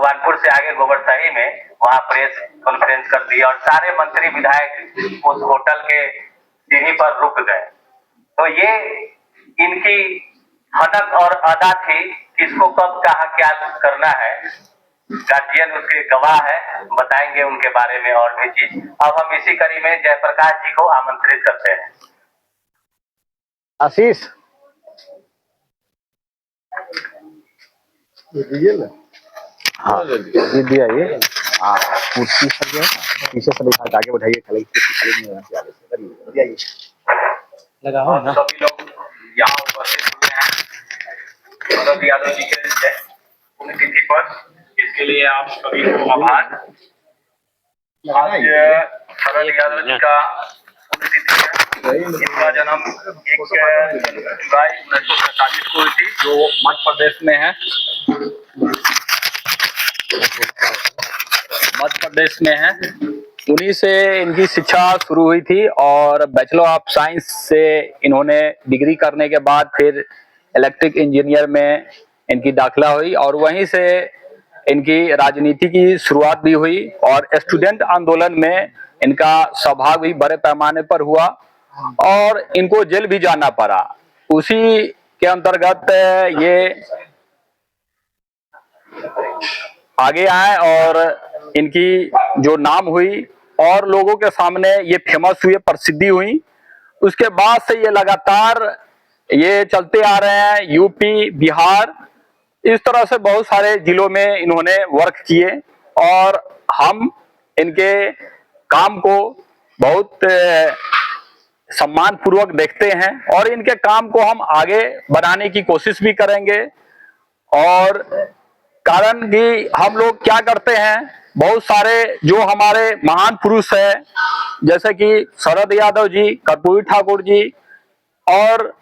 भगवानपुर से आगे गोबरसाही में वहां प्रेस कॉन्फ्रेंस कर दी और सारे मंत्री विधायक उस होटल के सीढ़ी पर रुक गए। तो ये इनकी हनक और अदा थी, किसको कब कहा क्या करना है। गार्जियन उसके गवाह है, बताएंगे उनके बारे में और भी चीज। अब हम इसी कड़ी में जयप्रकाश जी को आमंत्रित करते हैं। आशीष हाँ दिया ये कुर्सी सर जो है पीछे से बैठा आगे बढ़ाइए, खाली कुर्सी खाली नहीं होना चाहिए, लगाओ ना। सभी लोग यहाँ उपस्थित हुए हैं शरद यादव जी के पुण्यतिथि पर, इसके लिए आप सभी को आभार। आज शरद यादव जी का पुण्यतिथि है। इनका जन्म 1 जुलाई 1947 को हुई थी, जो मध्य प्रदेश में है। उन्हीं से इनकी शिक्षा शुरू हुई थी और बैचलर ऑफ साइंस से इन्होंने डिग्री करने के बाद फिर इलेक्ट्रिक इंजीनियर में इनकी दाखिला हुई और वहीं से इनकी राजनीति की शुरुआत भी हुई और स्टूडेंट आंदोलन में इनका सहभाग भी बड़े पैमाने पर हुआ और इनको जेल भी जाना पड़ा। उसी के अंतर्गत ये आगे आए और इनकी जो नाम हुई और लोगों के सामने ये फेमस हुए, प्रसिद्धि हुई। उसके बाद से ये लगातार ये चलते आ रहे हैं, यूपी, बिहार, इस तरह से बहुत सारे जिलों में इन्होंने वर्क किए और हम इनके काम को बहुत सम्मान पूर्वक देखते हैं और इनके काम को हम आगे बढ़ाने की कोशिश भी करेंगे। और कारण कि हम लोग क्या करते हैं, बहुत सारे जो हमारे महान पुरुष हैं जैसे कि शरद यादव जी, कर्पूरी ठाकुर जी और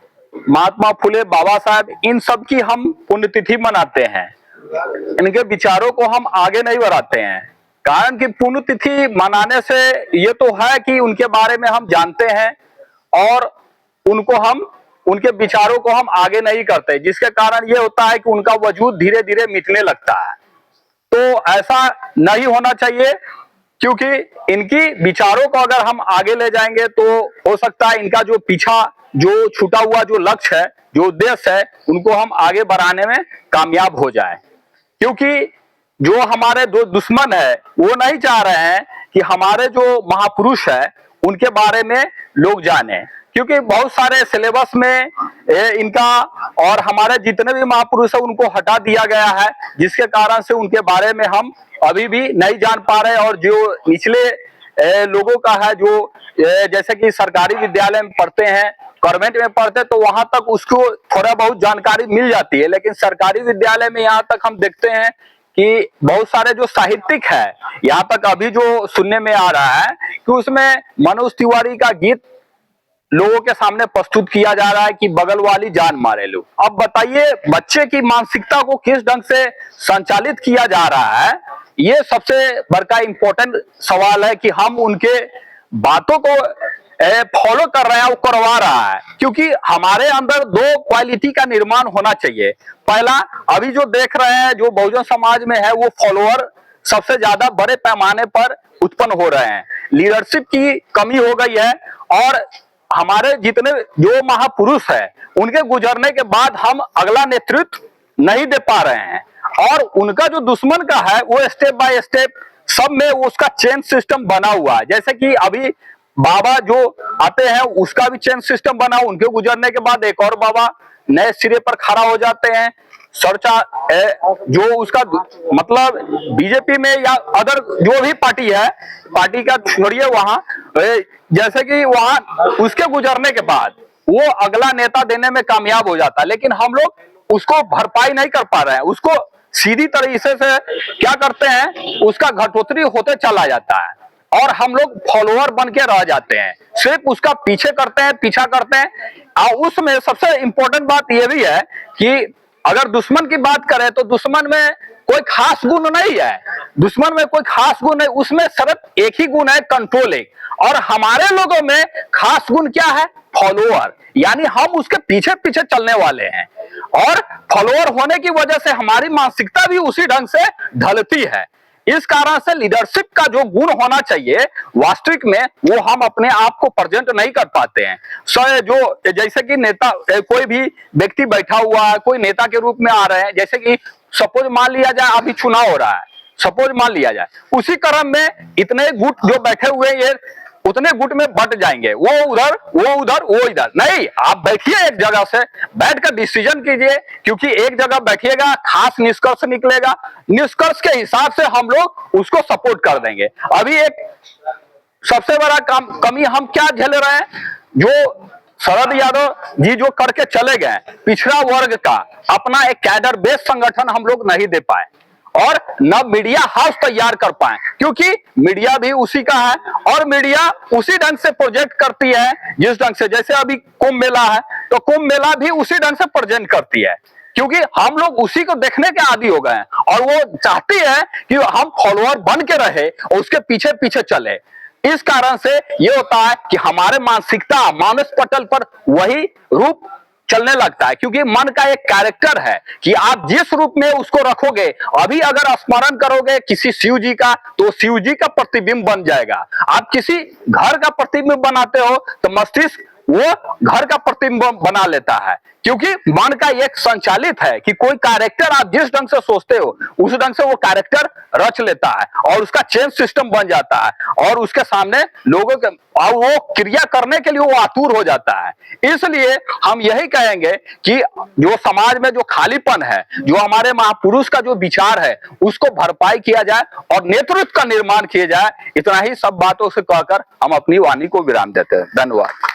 महात्मा फुले, बाबा साहब, इन सब की हम पुण्यतिथि मनाते हैं। इनके विचारों को हम आगे नहीं बढ़ाते हैं, कारण कि पुण्यतिथि मनाने से ये तो है कि उनके बारे में हम जानते हैं और उनको हम उनके विचारों को हम आगे नहीं करते, जिसके कारण ये होता है कि उनका वजूद धीरे धीरे मिटने लगता है। तो ऐसा नहीं होना चाहिए, क्योंकि इनकी विचारों को अगर हम आगे ले जाएंगे तो हो सकता है इनका जो पीछा जो छूटा हुआ जो लक्ष्य है, जो उद्देश्य है, उनको हम आगे बढ़ाने में कामयाब हो जाए। क्योंकि जो हमारे दो दुश्मन है वो नहीं चाह रहे हैं कि हमारे जो महापुरुष है उनके बारे में लोग जाने, क्योंकि बहुत सारे सिलेबस में इनका और हमारे जितने भी महापुरुष है उनको हटा दिया गया है, जिसके कारण से उनके बारे में हम अभी भी नहीं जान पा रहे। और जो निचले लोगों का है, जो जैसे कि सरकारी विद्यालय में पढ़ते हैं, गवर्नमेंट में पढ़ते हैं, तो वहां तक उसको थोड़ा बहुत जानकारी मिल जाती है, लेकिन सरकारी विद्यालय में यहाँ तक हम देखते हैं कि बहुत सारे जो साहित्यिक है, यहाँ तक अभी जो सुनने में आ रहा है कि उसमें मनोज तिवारी का गीत लोगों के सामने प्रस्तुत किया जा रहा है कि बगल वाली जान मारे लो। अब बताइए बच्चे की मानसिकता को किस ढंग से संचालित किया जा रहा है, ये सबसे बड़ा इंपॉर्टेंट सवाल है कि हम उनके बातों को फॉलो कर रहे हैं, वो करवा रहा है। क्योंकि हमारे अंदर दो क्वालिटी का निर्माण होना चाहिए। पहला, अभी जो देख रहे हैं जो बहुजन समाज में है, वो फॉलोअर सबसे ज्यादा बड़े पैमाने पर उत्पन्न हो रहे हैं, लीडरशिप की कमी हो गई है और हमारे जितने जो महापुरुष है उनके गुजरने के बाद हम अगला नेतृत्व नहीं दे पा रहे हैं और उनका जो दुश्मन का है वो स्टेप बाय स्टेप सब में उसका चेन सिस्टम बना हुआ है। जैसे कि अभी बाबा जो आते हैं उसका भी चेन सिस्टम बना, उनके गुजरने के बाद एक और बाबा नए सिरे पर खड़ा हो जाते हैं। चर्चा जो उसका मतलब बीजेपी में या अदर जो भी पार्टी है, पार्टी का छोड़िए, वहां जैसे कि वहां उसके गुजरने के बाद वो अगला नेता देने में कामयाब हो जाता है, लेकिन हम लोग उसको भरपाई नहीं कर पा रहे हैं। उसको सीधी तरीके से क्या करते हैं, उसका घटोतरी होते चला जाता है और हम लोग फॉलोअर बन के रह जाते हैं, सिर्फ उसका पीछे करते हैं, पीछा करते हैं। और उसमें सबसे इंपॉर्टेंट बात यह भी है कि अगर दुश्मन की बात करें तो दुश्मन में कोई खास गुण नहीं है, दुश्मन में कोई खास गुण है, उसमें सिर्फ एक ही गुण है, कंट्रोलिंग। और हमारे लोगों में खास गुण क्या है? फॉलोअर, यानी हम उसके पीछे पीछे चलने वाले हैं। और फॉलोअर होने की वजह से हमारी मानसिकता भी उसी ढंग से ढलती है। इस कारण से लीडरशिप का जो गुण होना चाहिए वास्तविक में, वो हम अपने आप को प्रेजेंट नहीं कर पाते हैं। जो जैसे कि नेता, कोई भी व्यक्ति बैठा हुआ है, कोई नेता के रूप में आ रहे हैं, जैसे कि सपोज मान लिया जाए अभी चुनाव हो रहा है, सपोज मान लिया जाए, उसी क्रम में इतने गुट जो बैठे हुए ये उतने गुट में बट जाएंगे, वो उधर वो उधर वो इधर। नहीं, आप बैठिए एक जगह से, बैठकर डिसीजन कीजिए, क्योंकि एक जगह बैठिएगा खास निष्कर्ष निकलेगा, निष्कर्ष के हिसाब से हम लोग उसको सपोर्ट कर देंगे। अभी एक सबसे बड़ा कमी हम क्या झेल रहे हैं, जो शरद यादव जी जो करके चले गए, पिछड़ा वर्ग का अपना एक कैडर बेस संगठन हम लोग नहीं दे पाए और न मीडिया हाउस तैयार कर पाए, क्योंकि मीडिया भी उसी का है और मीडिया उसी ढंग से प्रोजेक्ट करती है जिस ढंग से, जैसे अभी कुंभ मेला है तो कुंभ मेला भी उसी ढंग से प्रेजेंट करती है, क्योंकि हम लोग उसी को देखने के आदी हो गए हैं और वो चाहती है कि हम फॉलोअर बन के रहे और उसके पीछे पीछे चले। इस कारण से ये होता है कि हमारे मानसिकता मानस पटल पर वही रूप चलने लगता है, क्योंकि मन का एक कैरेक्टर है कि आप जिस रूप में उसको रखोगे, अभी अगर स्मरण करोगे किसी शिव जी का तो शिव जी का प्रतिबिंब बन जाएगा। आप किसी घर का प्रतिबिंब बनाते हो तो मस्तिष्क वो घर का प्रतिबिंब बना लेता है, क्योंकि मन का एक संचालित है कि कोई कैरेक्टर आप जिस ढंग से सोचते हो उस ढंग से वो कैरेक्टर रच लेता है और उसका चेन सिस्टम बन जाता है और उसके सामने लोगों के और वो क्रिया करने के लिए वो आतुर हो जाता है। इसलिए हम यही कहेंगे कि जो समाज में जो खालीपन है, जो हमारे महापुरुष का जो विचार है, उसको भरपाई किया जाए और नेतृत्व का निर्माण किया जाए। इतना ही सब बातों से कहकर हम अपनी वाणी को विराम देते हैं। धन्यवाद।